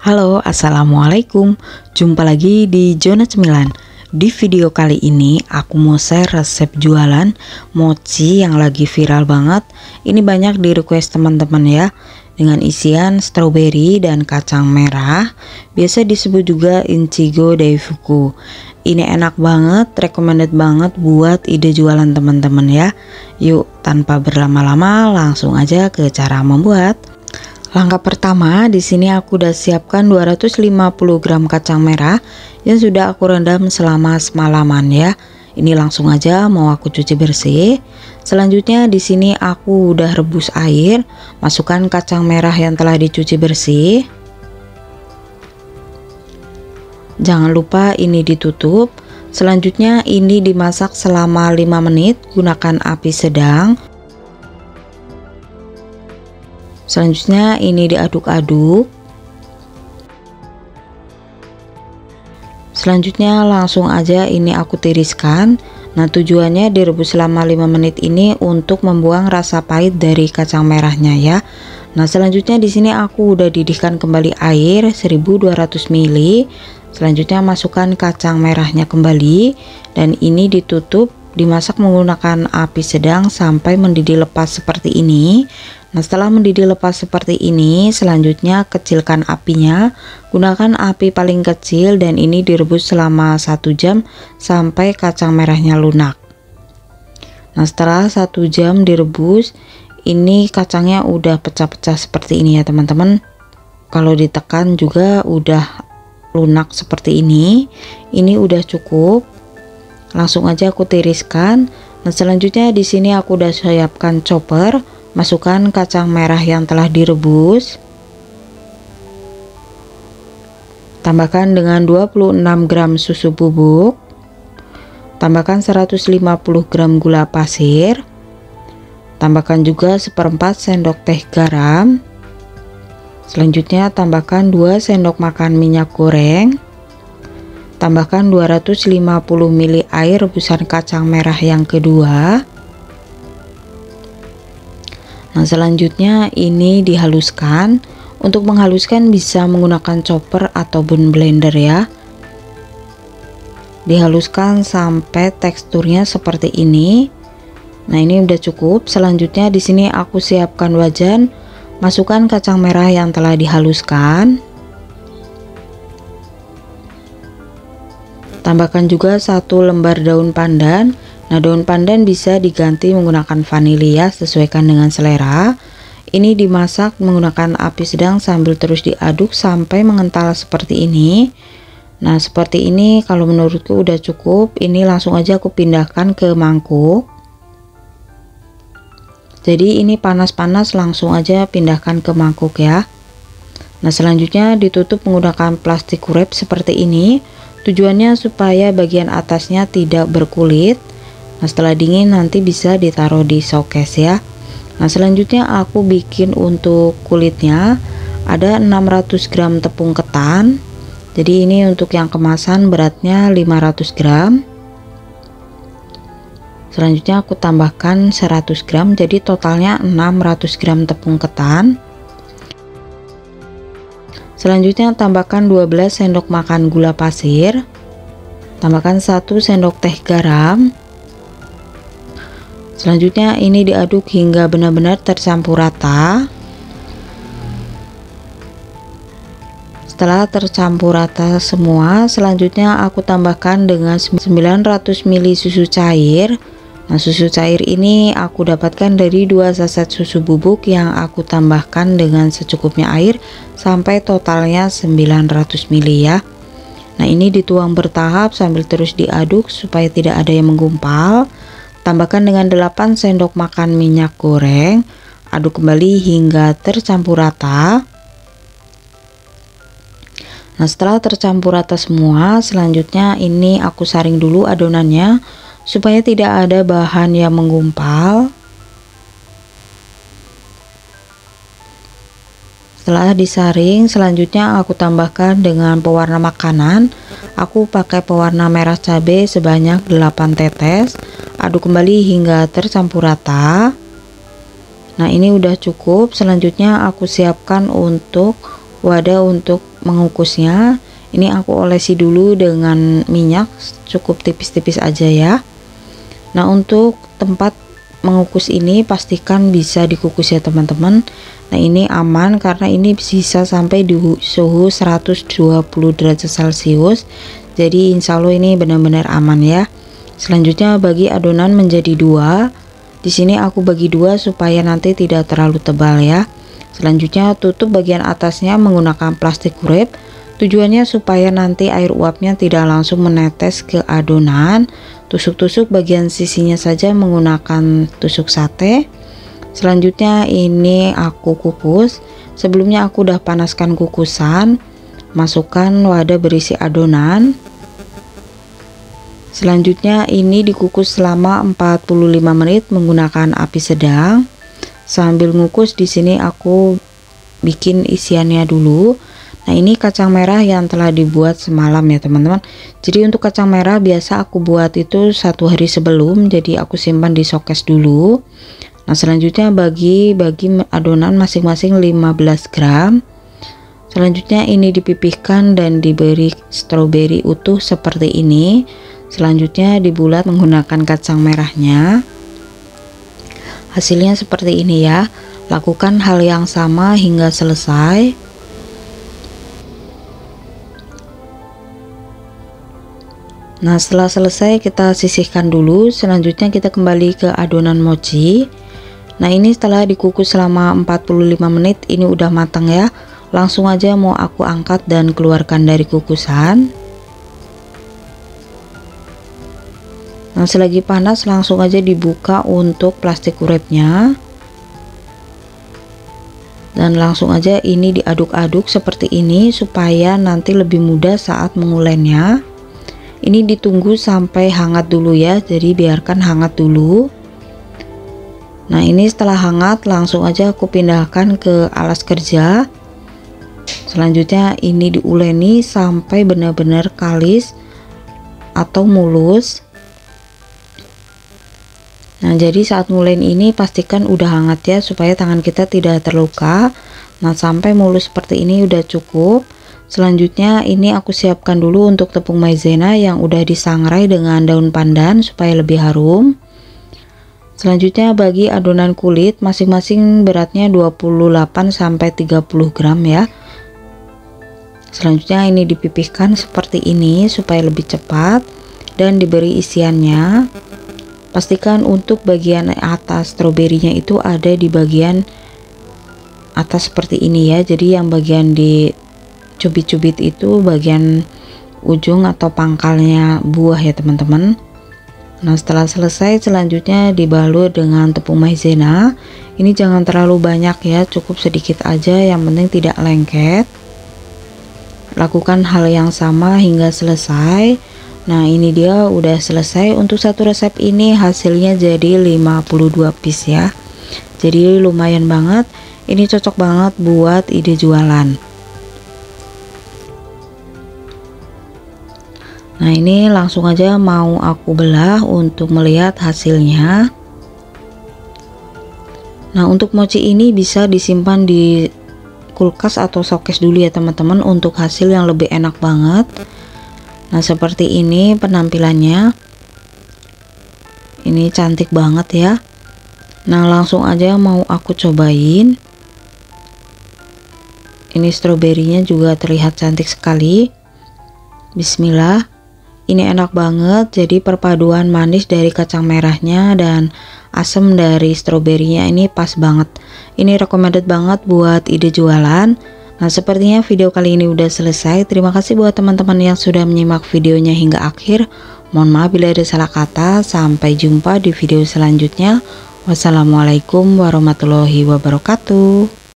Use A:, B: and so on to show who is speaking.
A: Halo, assalamualaikum. Jumpa lagi di Zona Cemilan. Di video kali ini aku mau share resep jualan mochi yang lagi viral banget. Ini banyak di request teman-teman ya. Dengan isian stroberi dan kacang merah, biasa disebut juga Inchigo Daifuku. Ini enak banget, recommended banget buat ide jualan teman-teman ya. Yuk, tanpa berlama-lama langsung aja ke cara membuat. Langkah pertama, di sini aku udah siapkan 250 gram kacang merah yang sudah aku rendam selama semalaman ya. Ini langsung aja mau aku cuci bersih. Selanjutnya di sini aku udah rebus air, masukkan kacang merah yang telah dicuci bersih. Jangan lupa ini ditutup. Selanjutnya ini dimasak selama 5 menit, gunakan api sedang. Selanjutnya ini diaduk-aduk. Selanjutnya langsung aja ini aku tiriskan. Nah, tujuannya direbus selama 5 menit ini untuk membuang rasa pahit dari kacang merahnya ya. Nah, selanjutnya di sini aku udah didihkan kembali air 1200 ml. Selanjutnya masukkan kacang merahnya kembali dan ini ditutup, dimasak menggunakan api sedang sampai mendidih lepas seperti ini. Nah, setelah mendidih lepas seperti ini, selanjutnya kecilkan apinya, gunakan api paling kecil dan ini direbus selama 1 jam sampai kacang merahnya lunak. Nah, setelah 1 jam direbus, ini kacangnya udah pecah-pecah seperti ini ya teman-teman. Kalau ditekan juga udah lunak seperti ini. Ini udah cukup. Langsung aja aku tiriskan. Nah, selanjutnya di sini aku udah siapkan chopper. Masukkan kacang merah yang telah direbus. Tambahkan dengan 26 gram susu bubuk. Tambahkan 150 gram gula pasir. Tambahkan juga 1/4 sendok teh garam. Selanjutnya tambahkan 2 sendok makan minyak goreng. Tambahkan 250 ml air rebusan kacang merah yang kedua. Nah, selanjutnya ini dihaluskan. Untuk menghaluskan bisa menggunakan chopper ataupun blender ya. Dihaluskan sampai teksturnya seperti ini. Nah, ini udah cukup. Selanjutnya di sini aku siapkan wajan. Masukkan kacang merah yang telah dihaluskan. Tambahkan juga 1 lembar daun pandan. Nah, daun pandan bisa diganti menggunakan vanili ya, sesuaikan dengan selera. Ini dimasak menggunakan api sedang sambil terus diaduk sampai mengental seperti ini. Nah, seperti ini kalau menurutku udah cukup. Ini langsung aja aku pindahkan ke mangkuk. Jadi ini panas-panas langsung aja pindahkan ke mangkuk ya. Nah, selanjutnya ditutup menggunakan plastik wrap seperti ini. Tujuannya supaya bagian atasnya tidak berkulit. Nah, setelah dingin nanti bisa ditaruh di showcase ya. Nah, selanjutnya aku bikin untuk kulitnya ada 600 gram tepung ketan. Jadi ini untuk yang kemasan beratnya 500 gram. Selanjutnya aku tambahkan 100 gram, jadi totalnya 600 gram tepung ketan. Selanjutnya tambahkan 12 sendok makan gula pasir. Tambahkan 1 sendok teh garam. Selanjutnya ini diaduk hingga benar-benar tercampur rata. Setelah tercampur rata semua, selanjutnya aku tambahkan dengan 900 ml susu cair. Nah, susu cair ini aku dapatkan dari 2 saset susu bubuk yang aku tambahkan dengan secukupnya air sampai totalnya 900 ml ya. Nah, ini dituang bertahap sambil terus diaduk supaya tidak ada yang menggumpal. Tambahkan dengan 8 sendok makan minyak goreng. Aduk kembali hingga tercampur rata. Nah, setelah tercampur rata semua, selanjutnya ini aku saring dulu adonannya supaya tidak ada bahan yang menggumpal. Setelah disaring, selanjutnya aku tambahkan dengan pewarna makanan. Aku pakai pewarna merah cabai sebanyak 8 tetes. Aduk kembali hingga tercampur rata. Nah, ini udah cukup. Selanjutnya aku siapkan untuk wadah untuk mengukusnya. Ini aku olesi dulu dengan minyak, cukup tipis-tipis aja ya. Nah, untuk tempat mengukus ini pastikan bisa dikukus ya teman-teman. Nah, ini aman karena ini bisa sampai di suhu 120 derajat Celcius. Jadi insya Allah ini benar-benar aman ya. Selanjutnya bagi adonan menjadi dua. Di sini aku bagi dua supaya nanti tidak terlalu tebal ya. Selanjutnya tutup bagian atasnya menggunakan plastik wrap. Tujuannya supaya nanti air uapnya tidak langsung menetes ke adonan. Tusuk-tusuk bagian sisinya saja menggunakan tusuk sate. Selanjutnya ini aku kukus. Sebelumnya aku udah panaskan kukusan. Masukkan wadah berisi adonan. Selanjutnya ini dikukus selama 45 menit menggunakan api sedang. Sambil ngukus di sini aku bikin isiannya dulu. Nah, ini kacang merah yang telah dibuat semalam ya teman-teman. Jadi untuk kacang merah biasa aku buat itu 1 hari sebelum, jadi aku simpan di showcase dulu. Nah, selanjutnya bagi adonan masing-masing 15 gram. Selanjutnya ini dipipihkan dan diberi stroberi utuh seperti ini. Selanjutnya dibulat menggunakan kacang merahnya. Hasilnya seperti ini ya. Lakukan hal yang sama hingga selesai. Nah, setelah selesai kita sisihkan dulu. Selanjutnya kita kembali ke adonan mochi. Nah, ini setelah dikukus selama 45 menit ini udah matang ya. Langsung aja mau aku angkat dan keluarkan dari kukusan. Nah, selagi panas langsung aja dibuka untuk plastik wrapnya. Dan langsung aja ini diaduk-aduk seperti ini supaya nanti lebih mudah saat mengulenya. Ini ditunggu sampai hangat dulu ya, jadi biarkan hangat dulu. Nah, ini setelah hangat langsung aja aku pindahkan ke alas kerja. Selanjutnya ini diuleni sampai benar-benar kalis atau mulus. Nah, jadi saat ngulen ini pastikan udah hangat ya supaya tangan kita tidak terluka. Nah, sampai mulus seperti ini udah cukup. Selanjutnya ini aku siapkan dulu untuk tepung maizena yang udah disangrai dengan daun pandan supaya lebih harum. Selanjutnya bagi adonan kulit masing-masing beratnya 28 sampai 30 gram ya. Selanjutnya ini dipipihkan seperti ini supaya lebih cepat dan diberi isiannya. Pastikan untuk bagian atas stroberinya itu ada di bagian atas seperti ini ya. Jadi yang bagian di cubit-cubit itu bagian ujung atau pangkalnya buah ya teman-teman. Nah, setelah selesai selanjutnya dibalut dengan tepung maizena. Ini jangan terlalu banyak ya, cukup sedikit aja, yang penting tidak lengket. Lakukan hal yang sama hingga selesai. Nah, ini dia udah selesai. Untuk satu resep ini hasilnya jadi 52 piece ya. Jadi lumayan banget. Ini cocok banget buat ide jualan. Nah, ini langsung aja mau aku belah untuk melihat hasilnya. Nah, untuk mochi ini bisa disimpan di kulkas atau showcase dulu ya teman-teman untuk hasil yang lebih enak banget. Nah, seperti ini penampilannya. Ini cantik banget ya. Nah, langsung aja mau aku cobain. Ini stroberinya juga terlihat cantik sekali. Bismillah. Ini enak banget, jadi perpaduan manis dari kacang merahnya dan asam dari stroberinya ini pas banget. Ini recommended banget buat ide jualan. Nah, sepertinya video kali ini udah selesai. Terima kasih buat teman-teman yang sudah menyimak videonya hingga akhir. Mohon maaf bila ada salah kata. Sampai jumpa di video selanjutnya. Wassalamualaikum warahmatullahi wabarakatuh.